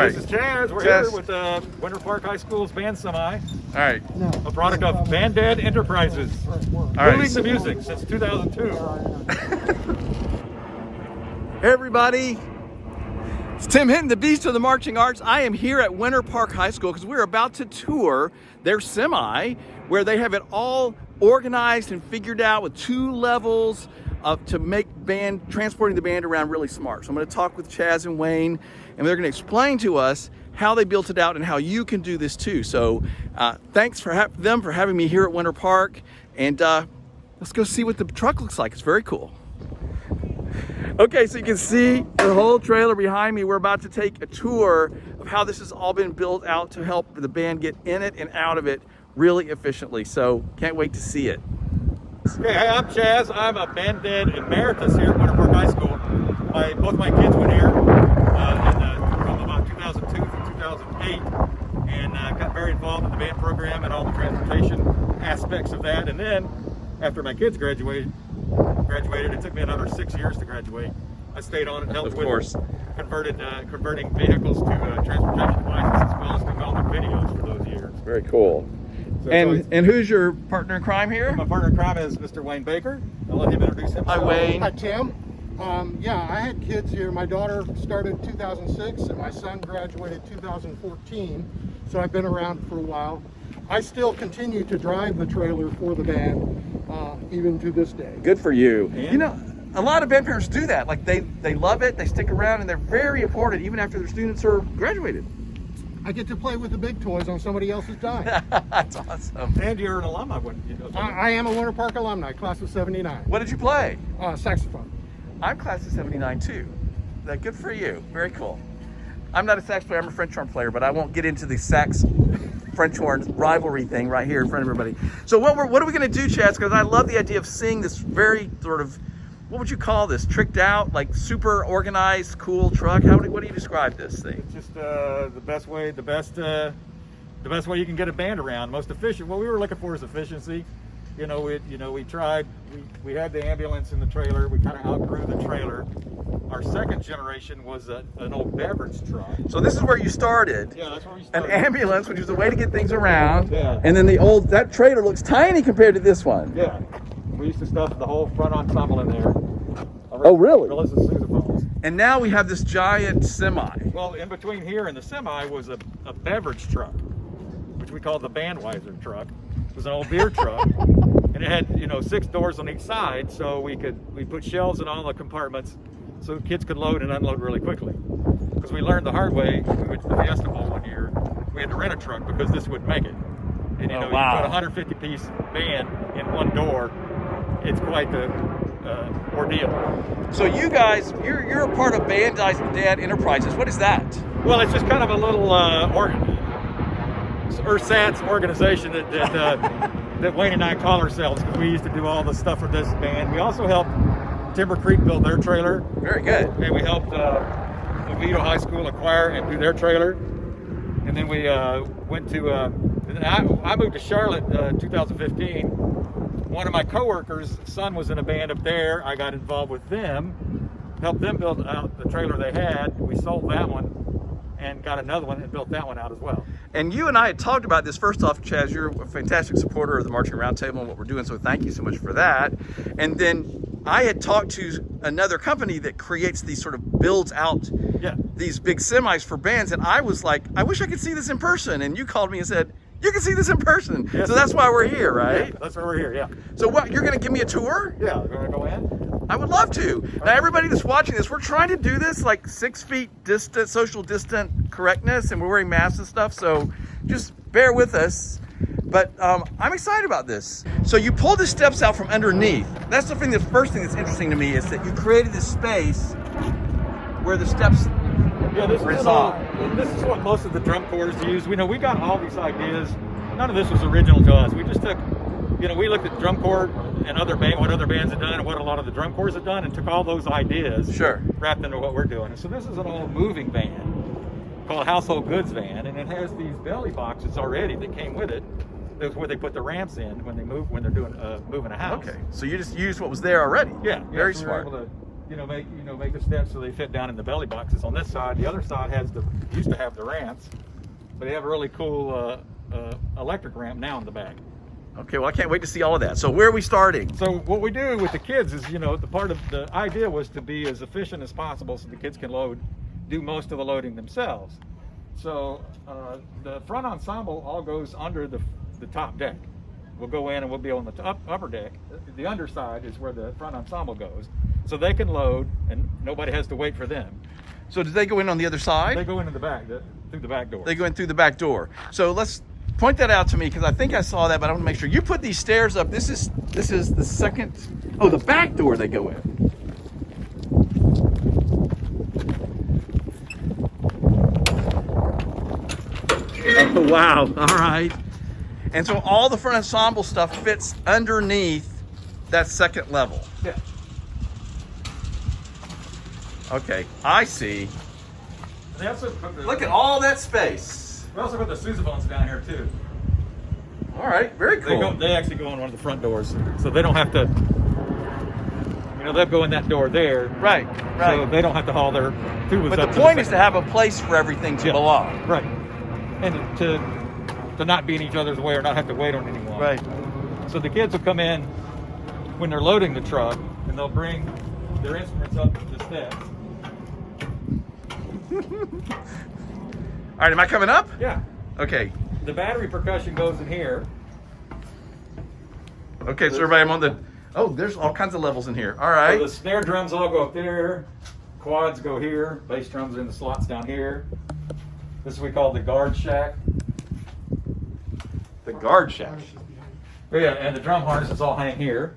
right. This is Chaz. We're Chaz. here with Winter Park High School's band semi, All right. a product of Bandad Enterprises. right. Moving the music since 2002. Hey everybody, it's Tim Hinton, the Beast of the Marching Arts. I am here at Winter Park High School because we're about to tour their semi where they have it all organized and figured out with 2 levels to make transporting the band around really smart. So I'm going to talk with Chaz and Wayne, and they're going to explain to us how they built it out and how you can do this too. So thanks for them for having me here at Winter Park, and let's go see what the truck looks like. It's very cool. Okay, so you can see the whole trailer behind me. We're about to take a tour of how this has all been built out to help the band get in it and out of it really efficiently. So can't wait to see it. Okay, hey, I'm Chaz. I'm a Bandad Emeritus here at Winter Park High School. Both my kids went here from about 2002 through 2008 and got very involved in the band program and all the transportation aspects of that. And then after my kids graduated, it took me another 6 years to graduate. I stayed on and helped with converting vehicles to transportation devices as well as developing videos for those years. Very cool. So And who's your partner in crime here? my partner in crime is Mr. Wayne Baker. I'll let him introduce himself. Hi, Wayne. Hi, Tim. Yeah, I had kids here. My daughter started 2006 and my son graduated 2014. So I've been around for a while. I still continue to drive the trailer for the band, even to this day. Good for you. And? You know, a lot of band parents do that. Like they love it, they stick around, and they're very important even after their students are graduated. I get to play with the big toys on somebody else's dime. That's awesome. And you're an alumni, wouldn't you? I am a Winter Park alumni, class of 79. What did you play? Saxophone. I'm class of 79 too. Good for you. Very cool. I'm not a sax player, I'm a French horn player, but I won't get into the sax French horn rivalry thing right here in front of everybody. So what are we gonna do, Chaz? Because I love the idea of seeing this very sort of, what would you call this? Tricked out, like super organized, cool truck. What do you describe this thing? It's just the best way you can get a band around, most efficient. What we were looking for is efficiency. We tried. We had the ambulance in the trailer. We kind of outgrew the trailer. Our second generation was an old beverage truck. So this is where you started. Yeah, that's where we An started. ambulance, which is a way to get things around. Yeah. And then that trailer looks tiny compared to this one. Yeah, we used to stuff the whole front ensemble in there. Oh, really? As sousaphones. And now we have this giant semi. Well, in between here and the semi was a beverage truck, which we called the Bandweiser truck. It was an old beer truck, and it had 6 doors on each side, so we put shelves in all the compartments, so kids could load and unload really quickly. Because we learned the hard way. We went to the Fiesta Bowl one year. We had to rent a truck because this wouldn't make it. And you put a 150-piece band in one door. It's quite the ordeal. So you guys, you're a part of Bandad Enterprises. What is that? Well, it's just kind of a little ersatz organization that Wayne and I call ourselves, because we used to do all the stuff for this band. We also helped Timber Creek build their trailer. Very good. And we helped Oviedo High School acquire and do their trailer. And then we went to, I moved to Charlotte 2015. One of my coworkers' son was in a band up there. I got involved with them, helped them build out the trailer they had. We sold that one and got another one and built that one out as well. And you and I had talked about this. First off, Chaz, you're a fantastic supporter of the Marching Roundtable and what we're doing, so thank you so much for that. And then I had talked to another company that creates these sort of builds out these big semis for bands, and I was like, I wish I could see this in person. And you called me and said, you can see this in person. Yes. So that's why we're here, right? Yeah, that's why we're here, yeah. So what, you're gonna give me a tour? Yeah, you wanna go in? I would love to. Now everybody that's watching this, we're trying to do this like 6 feet distant, social distant correctness, and we're wearing masks and stuff, so just bear with us. But I'm excited about this. So you pulled the steps out from underneath. That's the first thing that's interesting to me is that you created this space where the steps reside. This is what most of the drum corps use. We got all these ideas. None of this was original to us. We just took, we looked at drum corps and what other bands had done and what a lot of the drum corps had done and took all those ideas, wrapped into what we're doing. And so this is an old moving van called a household goods van, and it has these belly boxes already that came with it. That's where they put the ramps in when they're doing moving a house. Okay, so you just used what was there already. Yeah, very so smart. We were able make the steps so they fit down in the belly boxes on this side. The other side used to have the ramps, but they have a really cool electric ramp now in the back. Okay, well, I can't wait to see all of that. So where are we starting? So what we do with the kids is, the part of the idea was to be as efficient as possible so the kids can do most of the loading themselves. So the front ensemble all goes under the top deck. We'll go in and we'll be on the upper deck. The underside is where the front ensemble goes. So they can load and nobody has to wait for them. So do they go in on the other side? They go in the back, through the back door. They go in through the back door. So let's point that out to me because I think I saw that, but I want to make sure. You put these stairs up. This is the second, the back door they go in. Oh, wow. All right. And so all the front ensemble stuff fits underneath that second level. Yeah. Okay, I see. They also put Look at all that space. We also put the sousaphones down here too. All right, very cool. They actually go in one of the front doors, so they don't have to. They'll go in that door there. Right. So they don't have to haul their tubas But up. the point is to have a place for everything to belong. Right. And to not be in each other's way or not have to wait on anyone. Right. So the kids will come in when they're loading the truck and they'll bring their instruments up the steps. All right, am I coming up? Yeah. Okay. The battery percussion goes in here. Okay, so everybody, I'm on the. Oh, there's all kinds of levels in here. All right. So the snare drums all go up there. Quads go here. Bass drums are in the slots down here. This is what we call the guard shack. The guard shack. Yeah, and the drum harnesses all hang here.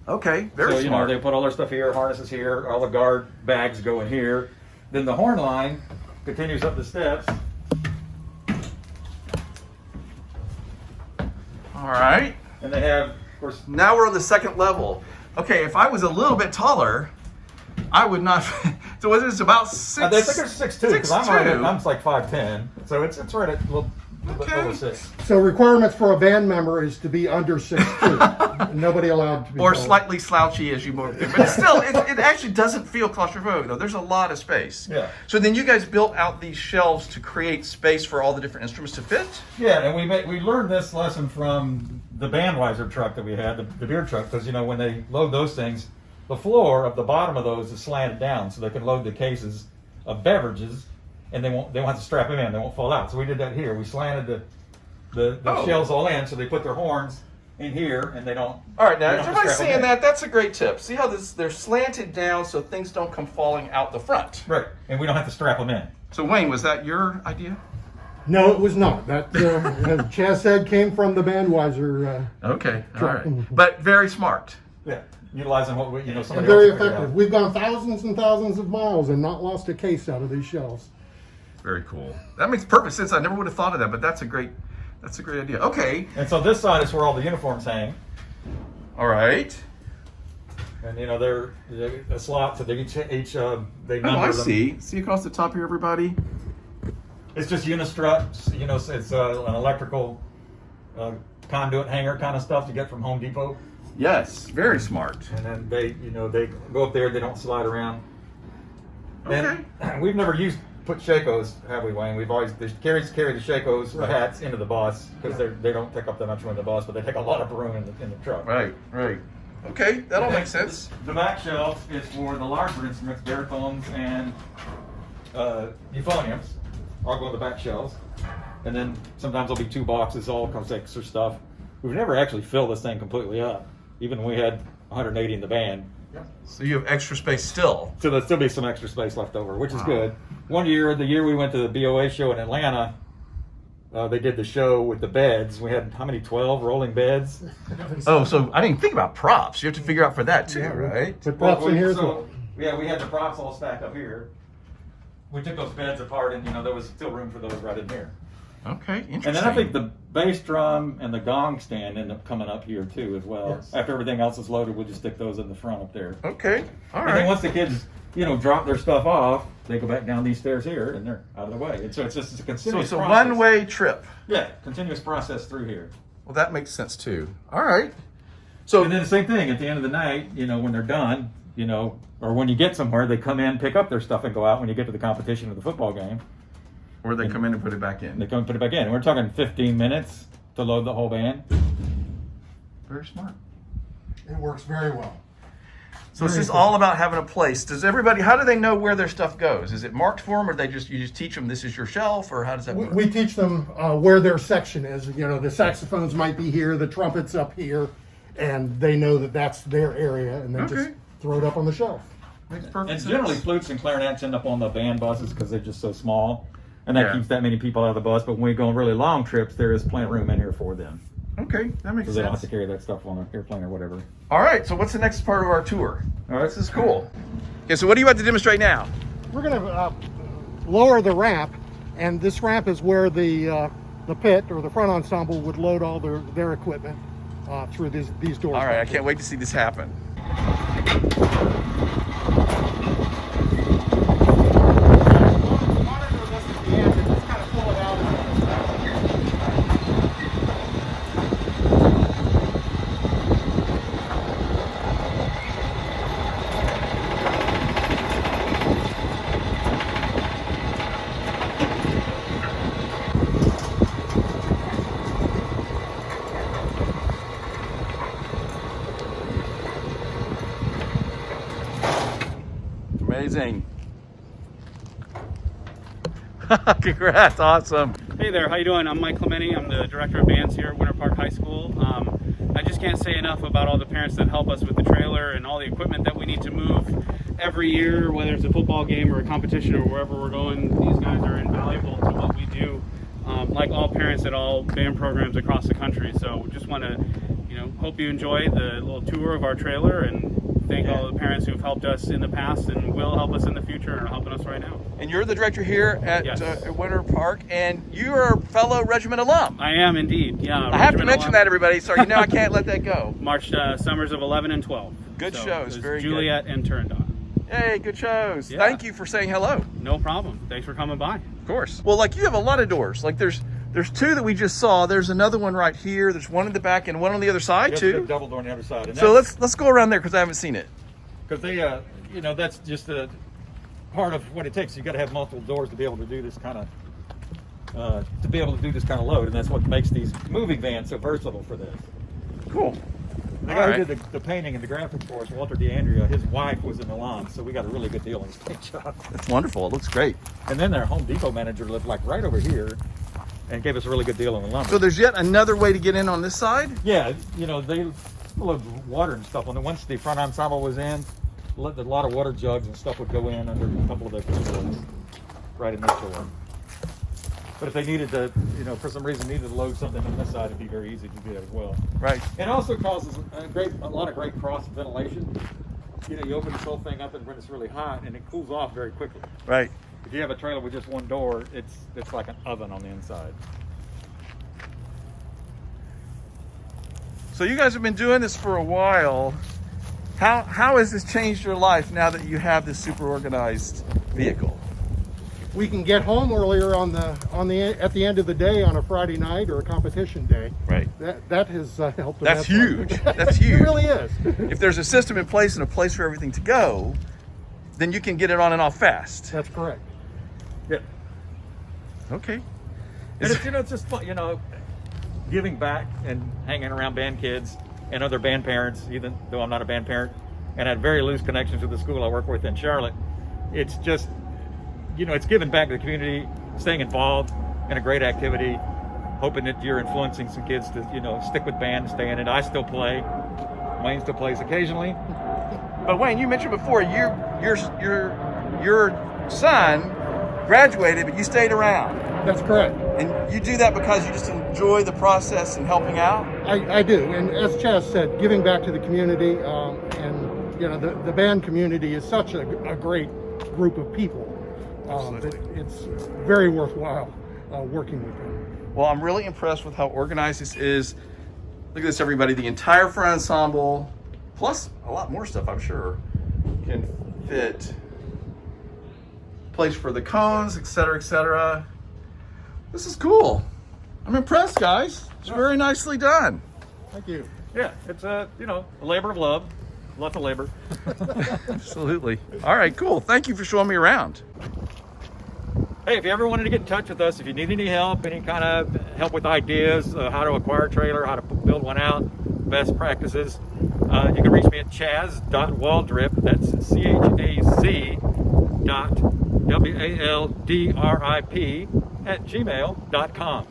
Okay, very So, smart. they put all their stuff here, harnesses here, all the guard bags go in here. Then the horn line continues up the steps. All right. And they have, of course, Now we're on the second level. Okay, if I was a little bit taller, I would not. So was this about 6? I think it's 6'2", because I'm 6'2". like 5'10", so it's right at a little bit Okay. over 6. So requirements for a band member is to be under 6'2". Nobody allowed to be Or taller. slightly slouchy as you move through. But still, it actually doesn't feel claustrophobic, though. There's a lot of space. Yeah. So then you guys built out these shelves to create space for all the different instruments to fit? Yeah, and we learned this lesson from the Bandweiser truck that we had, the beer truck, because when they load those things, the floor of the bottom of those is slanted down, so they can load the cases of beverages, and they won't have to strap them in; they won't fall out. So we did that here. We slanted the shells all in, so they put their horns in here, and they don't. All right, now they don't have to everybody's strap 'em seeing in. that. That's a great tip. See how they're slanted down so things don't come falling out the front. Right, and we don't have to strap them in. So Wayne, was that your idea? No, it was not. That, as Chaz said, came from the Bandweiser. Okay, all Sure. right. But very smart. Yeah, utilizing what And somebody very else figured out. effective. We've gone thousands and thousands of miles and not lost a case out of these shells. Very cool. That makes perfect sense. I never would have thought of that, but that's a great idea. Okay. And so this side is where all the uniforms hang. All right. And they're a slot, so they each they number Oh, I them. see. See across the top here, everybody? It's just unistruts, it's an electrical conduit hanger kind of stuff you get from Home Depot. Yes, very smart. And then they go up there, they don't slide around. Then, we've never put Shakos, have we, Wayne? We've always, the carry the Shakos, the hats into the bus, because they don't take up that much room in the bus, but they take a lot of room in the truck. Right. Okay, that all makes sense. The back shelf is for the larger instruments, baritones and euphoniums. I'll go in the back shelves. And then sometimes there'll be 2 boxes, all kinds of extra stuff. We've never actually filled this thing completely up, even when we had 180 in the band. So you have extra space still. So there'll still be some extra space left over, which is good. One year, the year we went to the BOA show in Atlanta, they did the show with the beds. We had, how many, 12 rolling beds? Oh, so I didn't think about props. You have to figure out for that too, right? Put props in here as well. Yeah, we had the props all stacked up here. We took those beds apart, and there was still room for those right in here. Okay, interesting. And then I think the bass drum and the gong stand end up coming up here too as well. Yes. After everything else is loaded, we'll just stick those in the front up there. Okay, all And then right. once the kids, drop their stuff off, they go back down these stairs here, and they're out of the way. And so it's just a So continuous it's a process. one-way trip. Yeah, continuous process through here. Well, that makes sense too. All right. So And then the same thing at the end of the night, you know, when they're done, you know, or when you get somewhere, they come in, pick up their stuff, and go out when you get to the competition or the football game. or they come in and put it back in. They come and put it back in. And we're talking 15 minutes to load the whole van. Very smart. It works very well. So it's just all about having a place. Does everybody? How do they know where their stuff goes? Is it marked for them, or you just teach them this is your shelf, or how does that work? We teach them where their section is. You know, the saxophones might be here, the trumpets up here, and they know that that's their area, and then just throw it up on the shelf. Makes perfect And sense. generally, flutes and clarinets end up on the band buses because they're just so small, and that keeps that many people out of the bus. But when we go on really long trips, there is plenty of room in here for them, Okay, that makes so they don't have sense. to carry that stuff on an airplane or whatever. All right, so what's the next part of our tour? All right, This is cool. Okay, so what are you about to demonstrate now? We're going to lower the ramp, and this ramp is where the pit or the front ensemble would load all their equipment through these doors. All right, I can't wait to see this happen. Amazing. Congrats, awesome. Hey there, how you doing? I'm Mike Clementi. I'm the director of bands here at Winter Park High School. I just can't say enough about all the parents that help us with the trailer and all the equipment that we need to move every year, whether it's a football game or a competition or wherever we're going. These guys are invaluable to what we do, like all parents at all band programs across the country. So just want to, hope you enjoy the little tour of our trailer and thank all the parents who've helped us in the past and will help us in the future and are helping us right now. And you're the director here at Yes. Winter Park, and you're a fellow regiment alum. I am indeed, yeah. I have to mention that, everybody, so you know I can't let that go. Marched summers of 11 and 12. Good So shows, it was very good. Juliet and Turandot. Hey, good shows. Yeah. Thank you for saying hello. No problem. Thanks for coming by. Of course. Well, like you have a lot of doors. Like there's two that we just saw. There's another one right here. There's one in the back and one on the other side There's a too. big double door on the other side. And So let's go around there because I haven't seen it. because they, that's just a part of what it takes. You got to have multiple doors to be able to do this kind of load, and that's what makes these moving vans so versatile for this. Cool. The All guy right. who did the painting and the graphics for us, Walter DeAndrea, his wife was in Milan, so we got a really good deal on his paint job. That's wonderful. It looks great. And then their Home Depot manager lived like right over here and gave us a really good deal on the lumber. So there's yet another way to get in on this side. Yeah, they load water and stuff on it. Once the front ensemble was in, a lot of water jugs and stuff would go in under a couple of their facilities right in this door. But if they needed to, for some reason needed to load something on this side, it'd be very easy to do that as well. Right. It also causes a lot of great cross ventilation. You open this whole thing up and when it's really hot, and it cools off very quickly. Right. If you have a trailer with just one door, it's like an oven on the inside. So you guys have been doing this for a while. How has this changed your life now that you have this super organized vehicle? We can get home earlier at the end of the day on a Friday night or a competition day. Right. That has helped. That's immensely. huge. That's huge. It really is. If there's a system in place and a place for everything to go, then you can get it on and off fast. That's correct. Yeah. Okay. And it's just fun, giving back and hanging around band kids and other band parents, even though I'm not a band parent, and had very loose connections with the school I work with in Charlotte. It's just, it's giving back to the community, staying involved in a great activity, hoping that you're influencing some kids to, stick with band, stay in it. I still play. Wayne still plays occasionally. But Wayne, you mentioned before your son graduated, but you stayed around. That's correct. And you do that because you just enjoy the process and helping out? I do, and as Chaz said, giving back to the community, and the band community is such a great group of people that it's very worthwhile working with them. Well, I'm really impressed with how organized this is. Look at this, everybody. The entire front ensemble, plus a lot more stuff, I'm sure, can fit. Place for the cones, etc., etc. This is cool. I'm impressed, guys. It's very nicely done. Thank you. Yeah, it's a labor of love, lots of labor. Absolutely. All right, cool. Thank you for showing me around. Hey, if you ever wanted to get in touch with us, if you need any help, any kind of help with ideas, how to acquire a trailer, how to build one out, best practices, you can reach me at chaz.waldrip, that's chaz.waldrip @gmail.com.